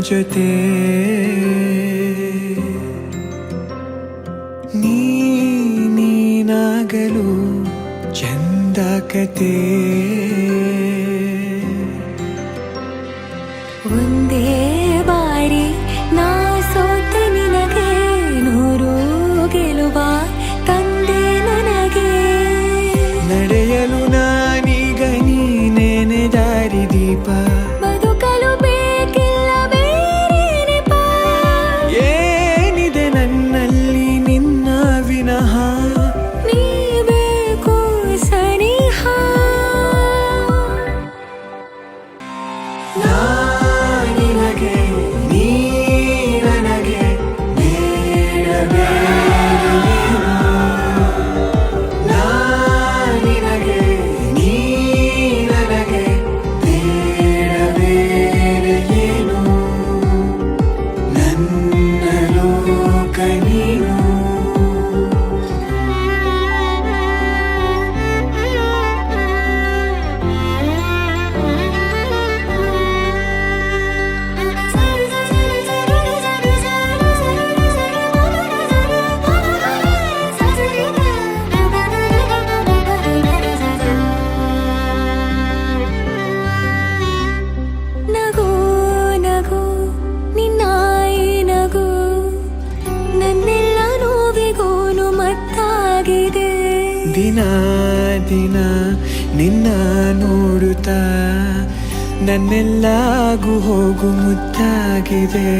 ಜೊತೆ ನೀನಾಗಲು ಚಂದ ಕತೆ ಒಂದೇ ಬಾರಿ ನಾ ಸೋತ ನಿನಗೆ ನೂರು ಗೆಲುವ ತಂದೆ ನನಗೆ ನಡೆಯಲು ನಾನೀಗ ನೀನೇನೆ ದಾರಿ ದೀಪ ಬದುಕಲು ಬೇಕಿಲ್ಲ ಬೇರೆ ನೆಪ ಏನಿದೆ ನನ್ನಲ್ಲಿ ನಿನ್ನ ವಿನಃ ನೀ ಬೇಕು ಸನಿಹ ನಿನಗೆ ನೀ ನನಗೆ ಬೇಡಬೇಡೇನು ನಿನಗೆ ನೀ ನನಗೆ ಬೇಡಬೇಡೇನು ನನ್ನ ಲೋಕ ನೀನು ನಗು ನಗು ನಿನ್ನಾಯಿ ನಗು ನನ್ನೆಲ್ಲ ನೋವಿಗೋನು ಮತ್ತಾಗಿದೆ ದಿನ ದಿನ ನಿನ್ನ ನೋಡುತ್ತಾ ನನ್ನೆಲ್ಲಾಗೂ ಹೋಗು ಮುತ್ತಾಗಿದೆ